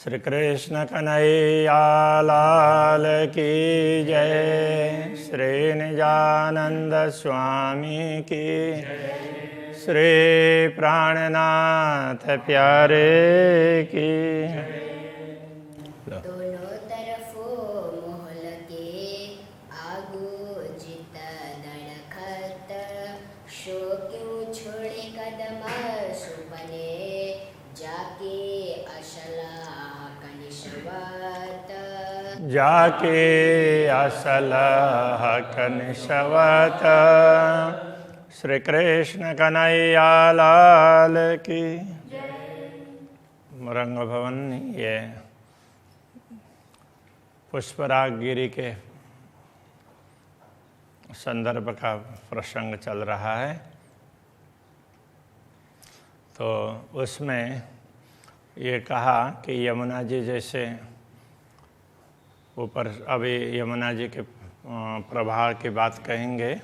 श्री कृष्ण कन्हैया लाल की जय। श्री निजानंद स्वामी की श्री प्राणनाथ प्यारे की। दोनों तरफों मोहल के आगू जित दड़खत, शो क्यों छोड़े कदम सुपने, जाके असला कनिशवत। जाके असल हक निशवत। श्री कृष्ण कन्हैया लाल की। रंग भवन ये पुष्पराग गिरी के संदर्भ का प्रसंग चल रहा है। तो उसमें ये कहा कि यमुना जी जैसे ऊपर, अभी यमुना जी के प्रभाव की बात कहेंगे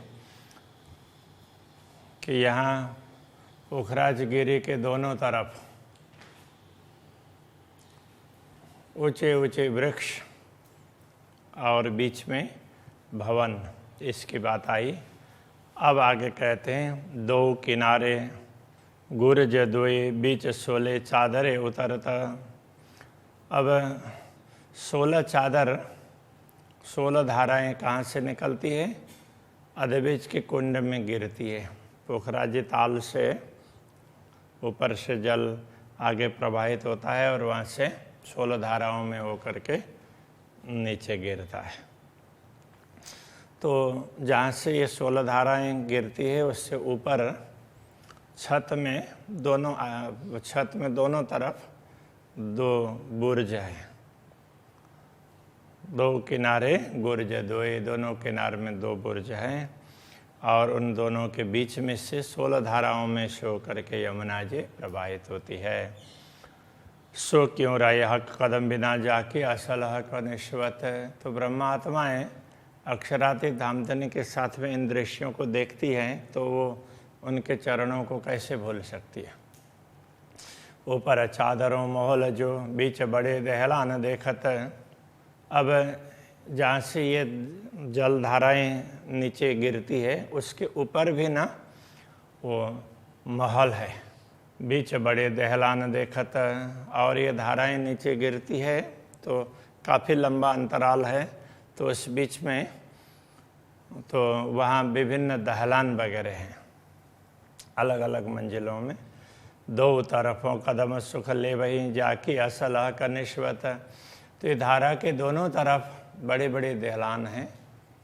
कि यहाँ पुखराज गिरी के दोनों तरफ ऊंचे ऊंचे वृक्ष और बीच में भवन, इसकी बात आई। अब आगे कहते हैं, दो किनारे गुरज दोए, बीच 16 चादरें उतरता। अब 16 चादर, 16 धाराएं कहाँ से निकलती है? अधबीज के कुंड में गिरती है। पोखराजी ताल से ऊपर से जल आगे प्रवाहित होता है और वहाँ से 16 धाराओं में होकर के नीचे गिरता है। तो जहाँ से ये 16 धाराएं गिरती है उससे ऊपर छत में दोनों तरफ 2 बुर्ज है। 2 किनारे गुर्ज दोए, दोनों किनारे में 2 बुर्ज हैं और उन दोनों के बीच में से 16 धाराओं में सो करके यमुना जी प्रवाहित होती है। सो क्यों राय हक कदम बिना जाके असल हक निश्वत। तो ब्रह्मात्माएँ अक्षरातीत धामधनी के साथ में इन दृश्यों को देखती हैं तो वो उनके चरणों को कैसे भूल सकती है। ऊपर चादरों मोहल जो, बीच बड़े दहलान देखत। अब जहाँ से ये जलधाराएँ नीचे गिरती है उसके ऊपर भी ना वो महल है, बीच बड़े दहलान देखत। और ये धाराएँ नीचे गिरती है तो काफ़ी लंबा अंतराल है, तो उस बीच में तो वहाँ विभिन्न दहलान वगैरह हैं अलग अलग मंजिलों में। 2 तरफों कदम सुख ले वही, जाकी असल हक निश्वत। तो ये धारा के दोनों तरफ बड़े बड़े दहलान हैं,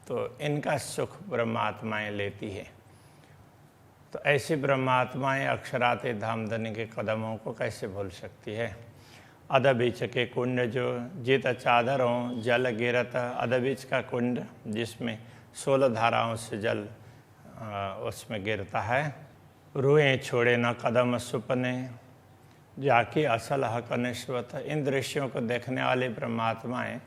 तो इनका सुख ब्रह्मात्माएँ लेती है। तो ऐसी ब्रह्मात्माएँ अक्षरातीत धामधनी के कदमों को कैसे भूल सकती है। अधबीच के कुंड जो, जित चादरों जल गिरत। अधबीच का कुंड जिसमें 16 धाराओं से जल उसमें गिरता है। रुएं छोड़े न कदम सुपने, जाकी असल हक निश्वत। इन दृश्यों को देखने वाली ब्रह्मात्माएँ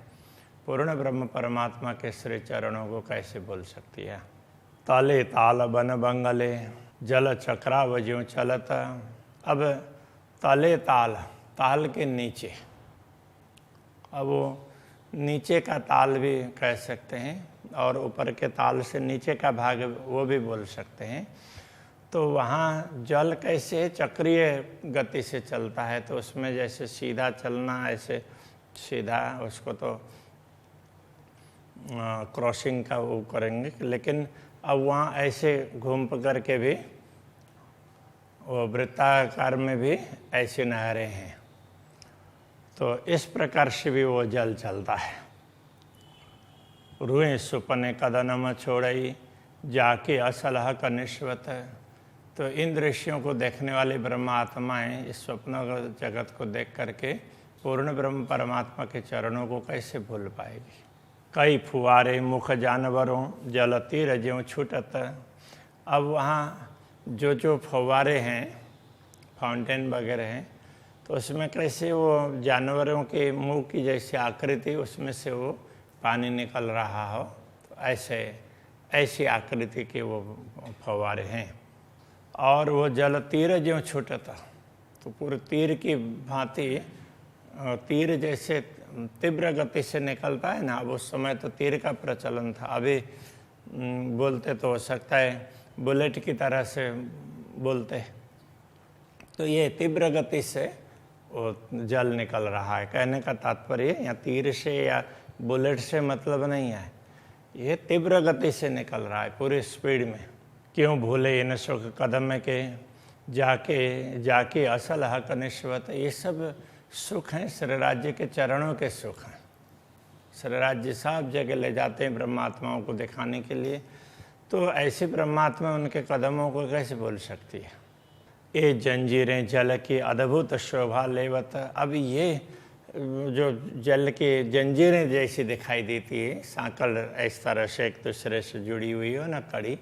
पूर्ण ब्रह्म परमात्मा के श्री चरणों को कैसे भूल सकती है। ताले ताल बन बंगले, जल चक्राव ज्यों चलत। अब ताले ताल, ताल के नीचे, अब वो नीचे का ताल भी कह सकते हैं और ऊपर के ताल से नीचे का भाग वो भी बोल सकते हैं। तो वहाँ जल कैसे चक्रीय गति से चलता है, तो उसमें जैसे सीधा चलना, ऐसे सीधा उसको तो क्रॉसिंग का वो करेंगे, लेकिन अब वहाँ ऐसे घूम करके भी वो वृत्ताकार में भी ऐसी नहरें हैं। तो इस प्रकार से भी वो जल चलता है। रुएं सुपने कदम छोड़ई, जाके असल हक निश्वत। तो इन दृश्यों को देखने वाली ब्रह्मात्माएँ इस स्वप्न जगत को देख करके पूर्ण ब्रह्म परमात्मा के चरणों को कैसे भूल पाएगी। कई फुआरे मुख जानवरों, जल तीर ज्यों छूटत। अब वहाँ जो फव्वारे हैं, फाउंटेन वगैरह हैं, तो उसमें कैसे वो जानवरों के मुंह की जैसी आकृति उसमें से वो पानी निकल रहा हो, तो ऐसी आकृति के वो फव्वारे हैं। और वो जल तीर ज्यों छूटता, तो पूरे तीर की भांति तीर जैसे तीव्र गति से निकलता है ना, अब उस समय तो तीर का प्रचलन था, अभी बोलते तो हो सकता है बुलेट की तरह से बोलते। तो ये तीव्र गति से वो जल निकल रहा है। कहने का तात्पर्य या तीर से या बुलेट से मतलब नहीं है, ये तीव्र गति से निकल रहा है पूरी स्पीड में। क्यों भूले इन सुख कदम के जाके असल हक निश्वत। ये सब सुख हैं, श्री राज्य के चरणों के सुख हैं। श्री राज्य सब जगह ले जाते हैं ब्रह्मात्माओं को दिखाने के लिए, तो ऐसी ब्रह्मात्मा उनके कदमों को कैसे भूल सकती है। ये जंजीरें जल की अद्भुत शोभा लेवत। अब ये जो जल की जंजीरें जैसी दिखाई देती है, सांकल इस तरह से एक दूसरे से जुड़ी हुई हो ना, कड़ी,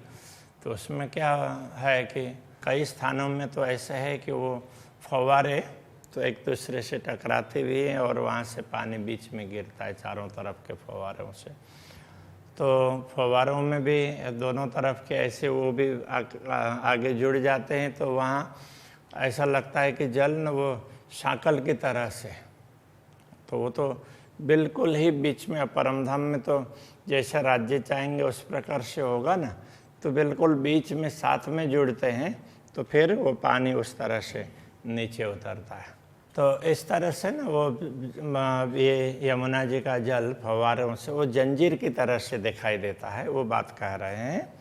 तो उसमें क्या है कि कई स्थानों में तो ऐसा है कि वो फव्वारे तो एक दूसरे से टकराते हुए हैं और वहाँ से पानी बीच में गिरता है चारों तरफ के फव्वारों से। तो फव्वारों में भी दोनों तरफ के ऐसे वो भी आगे जुड़ जाते हैं, तो वहाँ ऐसा लगता है कि जल न वो सांकल की तरह से, तो वो तो बिल्कुल ही बीच में, परमधाम में तो जैसा राज्य चाहेंगे उस प्रकार से होगा ना, तो बिल्कुल बीच में साथ में जुड़ते हैं, तो फिर वो पानी उस तरह से नीचे उतरता है। तो इस तरह से ना वो ये यमुना जी का जल फव्वारों से वो जंजीर की तरह से दिखाई देता है, वो बात कह रहे हैं।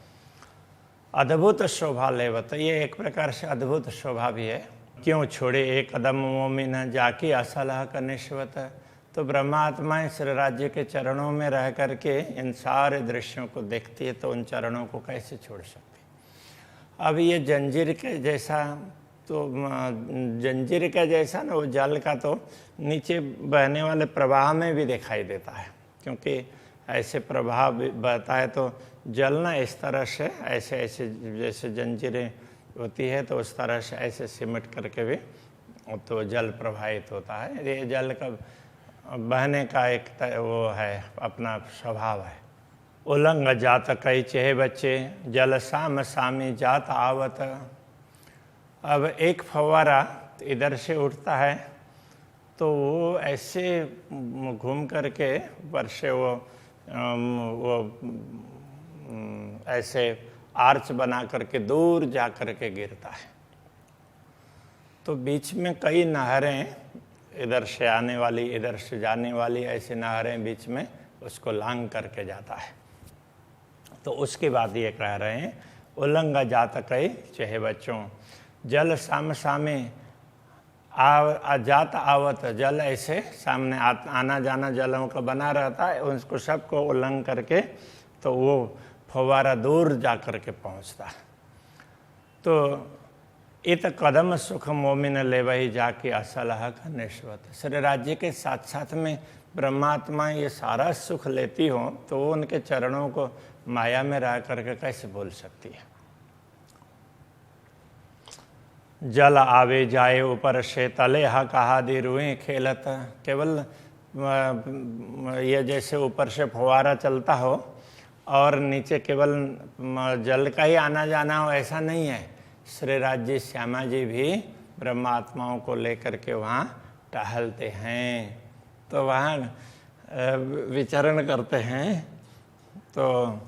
अद्भुत शोभा लेवत, ये एक प्रकार से अद्भुत शोभा भी है। क्यों छोड़े एक कदम मोमिन जाके असलह का निश्वत। तो ब्रह्मात्माएं श्री राज्य के चरणों में रह करके इन सारे दृश्यों को देखती है, तो उन चरणों को कैसे छोड़ सकती। अब ये जंजीर के जैसा, तो जंजीर का जैसा ना वो जल का तो नीचे बहने वाले प्रवाह में भी दिखाई देता है, क्योंकि ऐसे प्रवाह बहता है तो जल ना इस तरह से ऐसे ऐसे जैसे जंजीरें होती है, तो उस तरह से ऐसे सिमट करके भी तो जल प्रवाहित होता है। ये जल का बहने का एक वो है, अपना स्वभाव है। उलंग जात कई चेह बच्चे जल साम सामी जात आवत। अब एक फव्वारा इधर से उठता है, तो वो ऐसे घूम करके ऊपर से वो ऐसे आर्च बना करके दूर जा करके गिरता है। तो बीच में कई नहरें, इधर से आने वाली इधर से जाने वाली, ऐसी नहरें बीच में उसको लांग करके जाता है। तो उसके बाद ये कह रहे हैं उल्लंघा जात कई चहे बच्चों जल साम सामे जात आवत। जल ऐसे सामने आना जाना जलों का बना रहता है, उसको सबको उल्लंघन करके तो वो फव्वारा दूर जा कर के पहुँचता है। तो इत कदम सुख मोमिन ले वही जाके असलह का निश्वत। श्री राज्य के साथ साथ में ब्रह्मात्मा ये सारा सुख लेती हो, तो वो उनके चरणों को माया में रह करके कैसे भूल सकती है। जल आवे जाए ऊपर से तले हा कहा दी रुएं खेलत। केवल ये जैसे ऊपर से फव्वारा चलता हो और नीचे केवल जल का ही आना जाना हो, ऐसा नहीं है। श्री राज्य श्यामा जी भी ब्रह्मात्माओं को लेकर के वहाँ टहलते हैं, तो वहाँ विचरण करते हैं। तो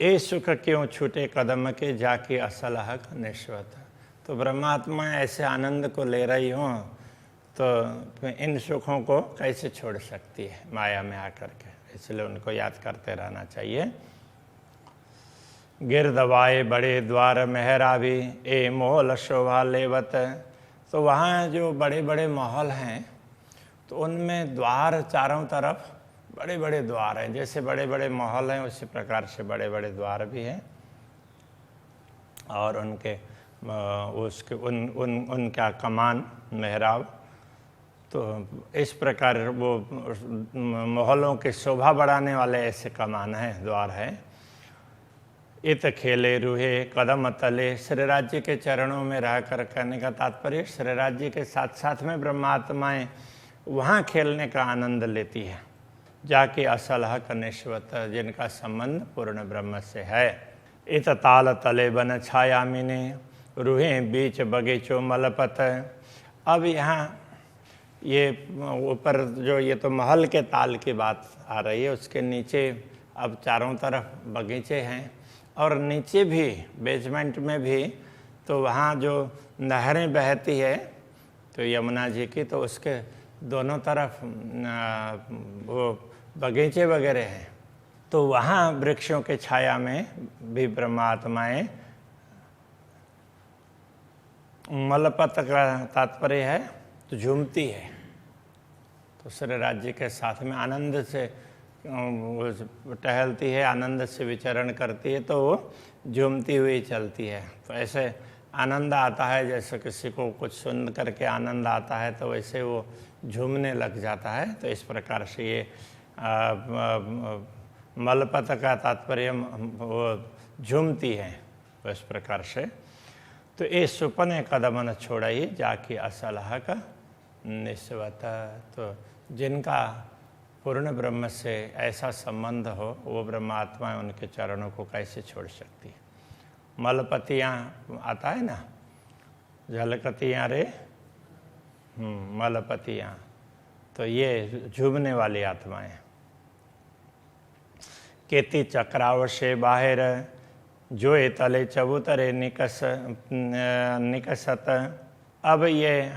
ए सुख क्यों छूटे कदम के जाके असलह का निश्वत। तो ब्रह्मात्मा ऐसे आनंद को ले रही हो, तो इन सुखों को कैसे छोड़ सकती है माया में आकर के, इसलिए उनको याद करते रहना चाहिए। गिरदवाए बड़े द्वार मेहरा भी ए मोहल शोभा लेवत। तो वहाँ जो बड़े बड़े महल हैं, तो उनमें द्वार चारों तरफ बड़े बड़े द्वार हैं। जैसे बड़े बड़े महल हैं उसी प्रकार से बड़े बड़े द्वार भी हैं, और उनके उसके उनका कमान मेहराब। तो इस प्रकार वो महलों की शोभा बढ़ाने वाले ऐसे कमान हैं, द्वार हैं। इत खेले रूहे कदम तले। श्री राज्य के चरणों में रह कर, कहने का तात्पर्य श्री राज्य के साथ साथ में ब्रह्मात्माएं वहाँ खेलने का आनंद लेती है, जाके असलह कनिश्वत, जिनका संबंध पूर्ण ब्रह्म से है। इत ताल तले बन छाया मिने रूहे बीच बगीचों मलपत। अब यहाँ ये ऊपर जो ये तो महल के ताल की बात आ रही है, उसके नीचे अब चारों तरफ बगीचे हैं और नीचे भी बेसमेंट में भी तो वहाँ जो नहरें बहती है तो यमुना जी की, तो उसके दोनों तरफ वो बगीचे वगैरह हैं। तो वहाँ वृक्षों के छाया में भी ब्रह्मात्माएं, मलपत का तात्पर्य है तो झूमती है, तो श्री राज्य के साथ में आनंद से टहलती है, आनंद से विचरण करती है, तो वो झूमती हुई चलती है। तो ऐसे आनंद आता है, जैसे किसी को कुछ सुन करके आनंद आता है तो वैसे वो झूमने लग जाता है। तो इस प्रकार से ये मलपत का तात्पर्य वो झूमती है, तो इस प्रकार से। तो ये सुपने कदम न छोड़ाई जाके असलह का निस्वत, तो जिनका पूर्ण ब्रह्म से ऐसा संबंध हो वो ब्रह्मात्मा उनके चरणों को कैसे छोड़ सकती है। मलपतियाँ आता है ना, झलकतियाँ रे मलपतियाँ, तो ये झूमने वाली आत्माएं। केती चक्राव से बाहर जोए तले चबूतरे निकसत। अब ये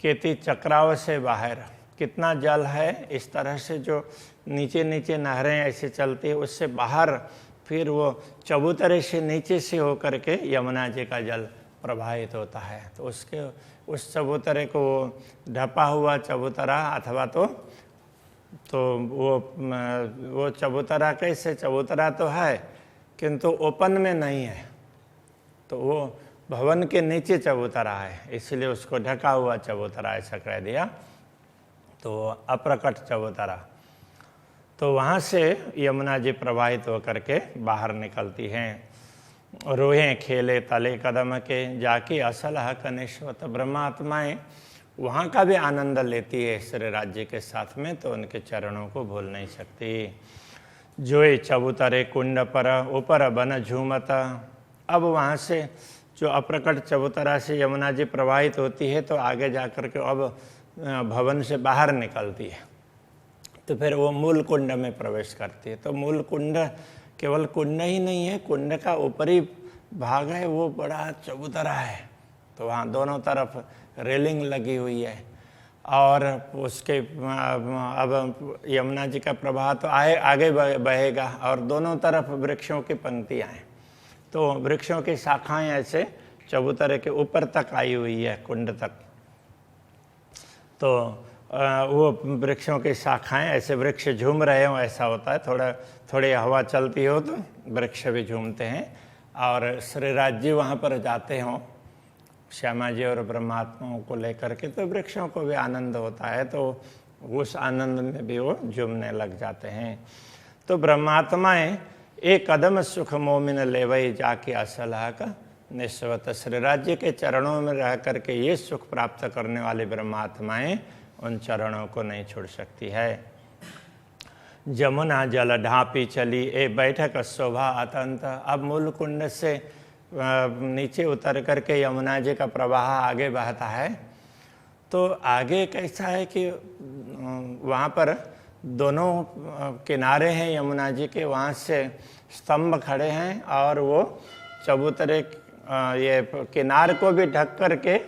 केती चक्राव से बाहर कितना जल है, इस तरह से जो नीचे नीचे नहरें ऐसे चलती है, उससे बाहर फिर वो चबूतरे से नीचे से होकर के यमुना जी का जल प्रवाहित होता है। तो उसके उस चबूतरे को ढपा हुआ चबूतरा अथवा तो वो चबूतरा कैसे, चबूतरा तो है किंतु ओपन में नहीं है, तो वो भवन के नीचे चबूतरा है, इसलिए उसको ढका हुआ चबूतरा ऐसा कह दिया, तो अप्रकट चबूतरा। तो वहाँ से यमुना जी प्रवाहित होकर के बाहर निकलती हैं। रोहें खेले तले कदम के जाके असलह कनिष्वत। ब्रह्मात्माएं वहाँ का भी आनंद लेती है श्री राज्य के साथ में, तो उनके चरणों को भूल नहीं सकती। जोए चबूतरे कुंड पर ऊपर बन झूमत। अब वहाँ से जो अप्रकट चबूतरा से यमुना जी प्रवाहित होती है, तो आगे जाकर के अब भवन से बाहर निकलती है, तो फिर वो मूल कुंड में प्रवेश करती है। तो मूल कुंड केवल कुंड ही नहीं है, कुंड का ऊपरी भाग है वो बड़ा चबूतरा है, तो वहाँ दोनों तरफ रेलिंग लगी हुई है और उसके अब यमुना जी का प्रवाह तो आगे बहेगा और दोनों तरफ वृक्षों की पंक्तियाँ हैं, तो वृक्षों की शाखाएं ऐसे चबूतरे के ऊपर तक आई हुई है, कुंड तक। तो वो वृक्षों की शाखाएं ऐसे वृक्ष झूम रहे हो ऐसा होता है, थोड़ी हवा चलती हो तो वृक्ष भी झूमते हैं। और श्री राज्य वहाँ पर जाते हों श्यामा जी और ब्रह्मात्माओं को लेकर के, तो वृक्षों को भी आनंद होता है, तो उस आनंद में भी वो झूमने लग जाते हैं। तो ब्रह्मात्माएं एक कदम सुख मोमिन लेवई जाके असलह का निस्वत। श्री राज्य के चरणों में रह करके ये सुख प्राप्त करने वाली ब्रह्मात्माएं उन चरणों को नहीं छोड़ सकती है। जमुना जल ढापी चली ए बैठक शोभा अतंत। अब मूल कुंड से नीचे उतर करके यमुना जी का प्रवाह आगे बहता है, तो आगे कैसा है कि वहाँ पर दोनों किनारे हैं यमुना जी के, वहाँ से स्तंभ खड़े हैं और वो चबूतरे ये किनार को भी ढक करके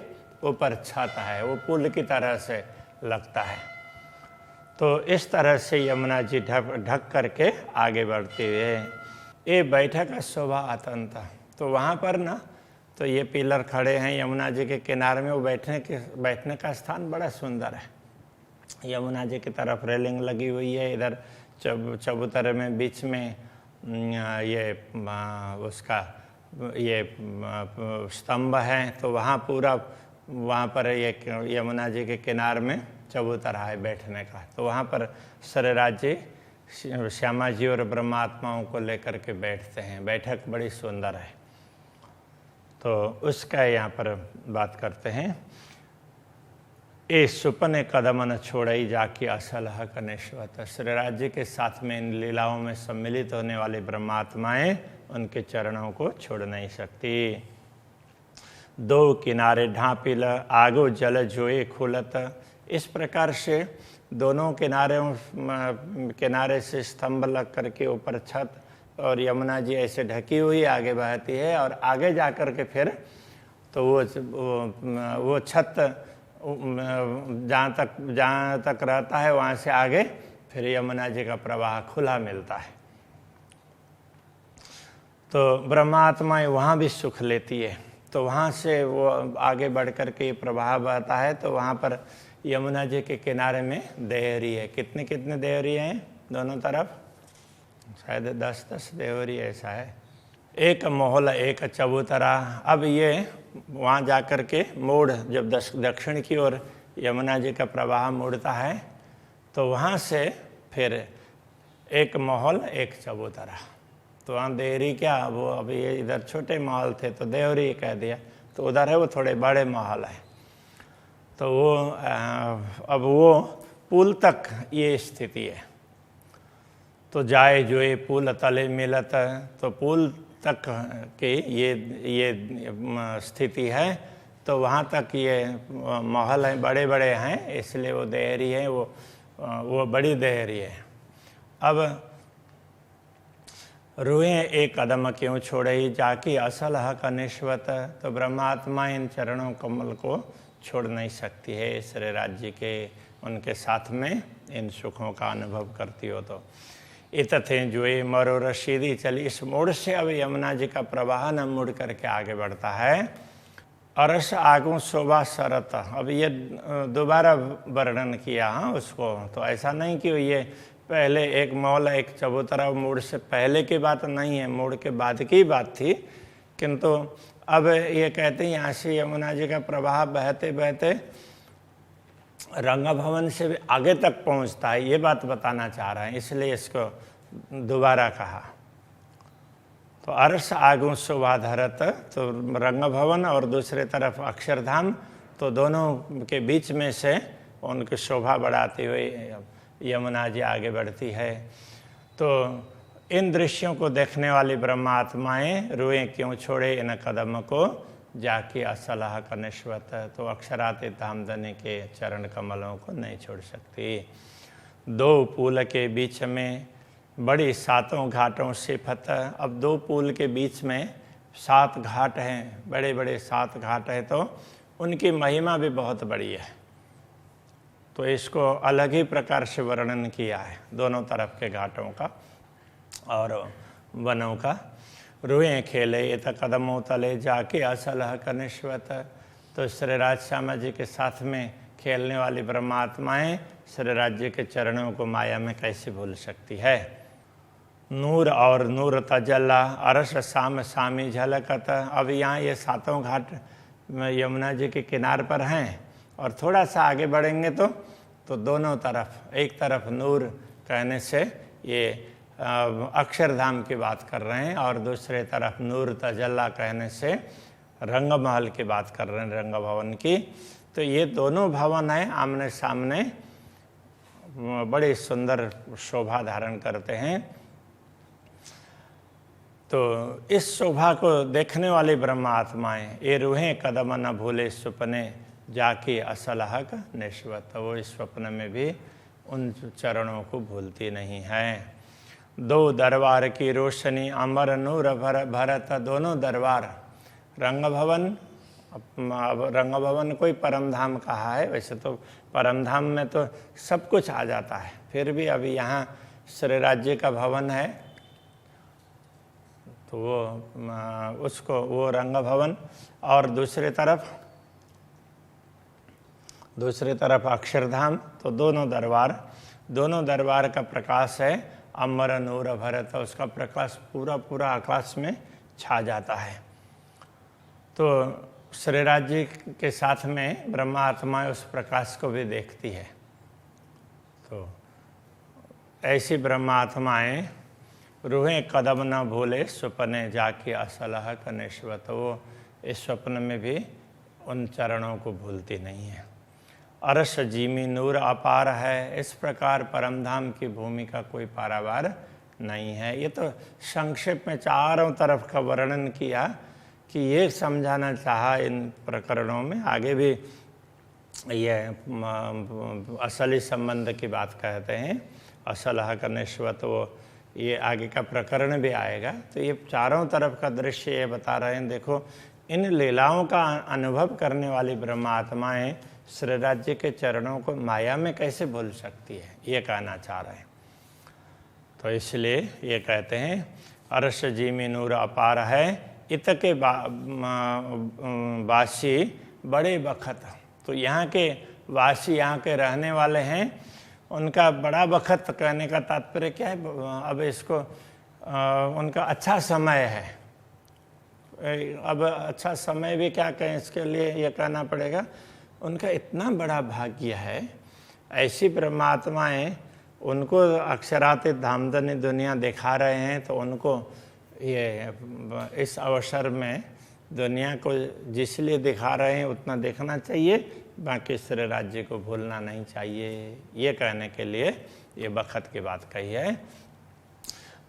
ऊपर छत है, वो पुल की तरह से लगता है। तो इस तरह से यमुना जी ढक करके आगे बढ़ते हुए ये बैठक शोभा अतंत। तो वहाँ पर ना तो ये पिलर खड़े हैं यमुना जी के किनारे में, वो बैठने का स्थान बड़ा सुंदर है। यमुना जी की तरफ रेलिंग लगी हुई है, इधर चबूतरे में बीच में ये उसका ये स्तंभ है, तो वहाँ पूरा वहाँ पर ये यमुना जी के किनारे में चबूतरा है बैठने का। तो वहाँ पर श्री राज्य श्यामा जी और ब्रह्मात्माओं को लेकर के बैठते हैं, बैठक बड़ी सुंदर है। तो उसका यहाँ पर बात करते हैं। ए सुपने कदम न छोड़ई जाके असलह कनिष्वत। श्री राज्य के साथ में इन लीलाओं में सम्मिलित होने वाली ब्रह्मात्माएं उनके चरणों को छोड़ नहीं सकती। दो किनारे ढापिल आगो जल जोए खुलत इस प्रकार से दोनों किनारे से स्तंभ लग करके ऊपर छत और यमुना जी ऐसे ढकी हुई आगे बहती है, और आगे जा कर के फिर तो वो छत जहाँ तक रहता है वहाँ से आगे फिर यमुना जी का प्रवाह खुला मिलता है। तो ब्रह्मात्मा वहाँ भी सुख लेती है। तो वहाँ से वो आगे बढ़ कर के प्रवाह बहता है, तो वहाँ पर यमुना जी के किनारे में देहरी है। कितने कितने देहरी हैं दोनों तरफ? शायद 10-10 देहरी ऐसा है। एक मोहल एक चबूतरा। अब ये वहाँ जा कर के मोड़, जब दक्षिण की ओर यमुना जी का प्रवाह मुड़ता है तो वहाँ से फिर एक महल एक चबूतरा। तो वहाँ देहरी क्या, वो अभी ये इधर छोटे महल थे तो देहरी कह दिया, तो उधर है वो थोड़े बड़े महल है। तो वो अब वो पुल तक ये स्थिति है। तो जाए जोए पुल तले मिलत, तो पुल तक की ये स्थिति है। तो वहाँ तक ये महल हैं, बड़े बड़े हैं, इसलिए वो देहरी है, वो बड़ी देहरी है। अब रुए एक कदम क्यों छोड़े ही जाकी असल हक निश्वत। तो ब्रह्मात्मा इन चरणों कमल को छोड़ नहीं सकती है। श्री राज्य के उनके साथ में इन सुखों का अनुभव करती हो। तो इत थे जोए मरो रशीदी चली। इस मोड़ से अब यमुना जी का प्रवाह न मुड़ करके आगे बढ़ता है। अरस आगू शोभा शरत। अब ये दोबारा वर्णन किया उसको। तो ऐसा नहीं कि ये पहले एक मौल एक चबूतरा मोड़ से पहले की बात नहीं है, मोड़ के बाद की बात थी। किंतु अब ये कहते हैं यहाँ से यमुना जी का प्रवाह बहते बहते रंग भवन से भी आगे तक पहुँचता है, ये बात बताना चाह रहे हैं, इसलिए इसको दोबारा कहा। तो अरस आगू शोभा धरत, तो रंग भवन और दूसरे तरफ अक्षरधाम, तो दोनों के बीच में से उनकी शोभा बढ़ाती हुई यमुना जी आगे बढ़ती है। तो इन दृश्यों को देखने वाली ब्रह्मात्माएं रुए क्यों छोड़े इन कदम को जाके असलाह का निश्वत। तो अक्षरातीत धामधनी के चरण कमलों को नहीं छोड़ सकती। दो पुल के बीच में बड़ी सातों घाटों सिफत। अब दो पुल के बीच में 7 घाट हैं, बड़े बड़े 7 घाट हैं, तो उनकी महिमा भी बहुत बड़ी है। तो इसको अलग ही प्रकार से वर्णन किया है दोनों तरफ के घाटों का और वनों का। रुए खेले ये तो कदमों तले जाके असल हक निश्वत। तो श्री राज श्यामा जी के साथ में खेलने वाली ब्रह्मात्माएं श्री राज्य के चरणों को माया में कैसे भूल सकती है। नूर और नूर तजल्ला अरस साम सामी झलकत। अब यहाँ ये 7 घाट यमुना जी के किनार पर हैं, और थोड़ा सा आगे बढ़ेंगे तो दोनों तरफ, एक तरफ नूर कहने से ये अक्षरधाम की बात कर रहे हैं, और दूसरे तरफ नूर तजल्ला कहने से रंग महल की बात कर रहे हैं, रंग भवन की। तो ये दोनों भवन हैं आमने सामने, बड़ी सुंदर शोभा धारण करते हैं। तो इस शोभा को देखने वाली ब्रह्मात्माएं ये रूहें कदम न भूले सुपने जाके असल हक निश्वत। वो इस स्वप्न में भी उन चरणों को भूलती नहीं है। दो दरबार की रोशनी अमर नूर भरत। दोनों दरबार, रंग भवन, रंग भवन कोई परम धाम कहा है, वैसे तो परम धाम में तो सब कुछ आ जाता है, फिर भी अभी यहाँ श्री राज्य का भवन है तो वो रंग भवन, और दूसरे तरफ अक्षरधाम। तो दोनों दरबार का प्रकाश है अमर नूर भरत। उसका प्रकाश पूरा आकाश में छा जाता है। तो श्री राज्य के साथ में ब्रह्मात्मा उस प्रकाश को भी देखती है। तो ऐसी ब्रह्मात्माएं रूहें कदम न भूले सुपने जाके असलह कनिश्वत। वो इस स्वप्न में भी उन चरणों को भूलती नहीं है। अरश जीमी नूर अपार है। इस प्रकार परमधाम की भूमि का कोई पारावार नहीं है। ये तो संक्षेप में चारों तरफ का वर्णन किया कि ये समझाना चाहा इन प्रकरणों में, आगे भी ये असली संबंध की बात कहते हैं। असल हक निश्वत, वो ये आगे का प्रकरण भी आएगा। तो ये चारों तरफ का दृश्य ये बता रहे हैं। देखो, इन लीलाओं का अनुभव करने वाली ब्रह्मात्माएं श्री राज्य के चरणों को माया में कैसे भूल सकती है, ये कहना चाह रहे हैं। तो इसलिए ये कहते हैं अरश जी में नूर अपार है, इत के वासी बड़े बखत। तो यहाँ के वासी, यहाँ के रहने वाले हैं, उनका बड़ा बखत कहने का तात्पर्य क्या है? अब इसको उनका अच्छा समय है। अब अच्छा समय भी क्या कहें, इसके लिए ये कहना पड़ेगा उनका इतना बड़ा भाग्य है। ऐसी परमात्माएं उनको अक्षरातीत धामधनी दुनिया दिखा रहे हैं, तो उनको ये इस अवसर में दुनिया को जिसलिए दिखा रहे हैं उतना देखना चाहिए, बाकी श्री राज्य को भूलना नहीं चाहिए। ये कहने के लिए ये बखत की बात कही है।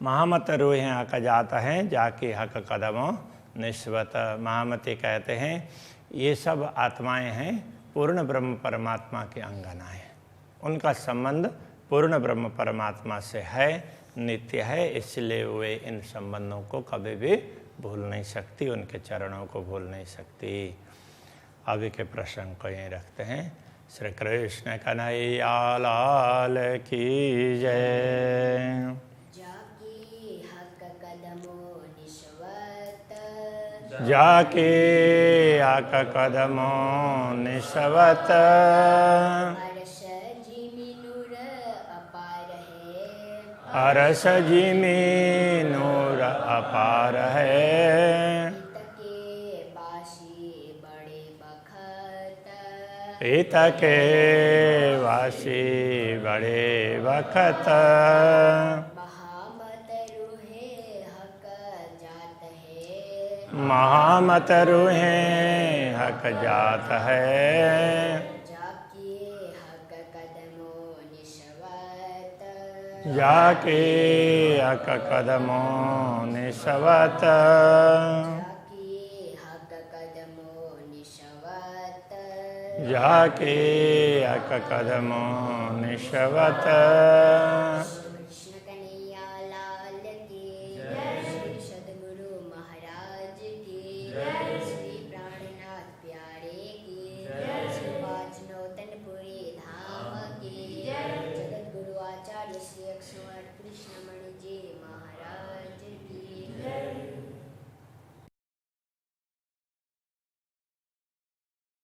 महामत रूहें हक जाता है, जाके हक कदमों निस्वत। महामती कहते हैं ये सब आत्माएं हैं पूर्ण ब्रह्म परमात्मा के अंगनाएं। उनका संबंध पूर्ण ब्रह्म परमात्मा से है, नित्य है, इसलिए वे इन संबंधों को कभी भी भूल नहीं सकती, उनके चरणों को भूल नहीं सकती। अभी के प्रसंग को यहीं रखते हैं। श्री कृष्ण कन्हैया लाल की जय। जाके हक कदमों निस्वत, अरस जी में नूर अपार है, इत के वासी बड़े बखत, महामत रूहें हक जात है, जाके हक कदमों निस्वत, जाके हक कदमों निस्वत।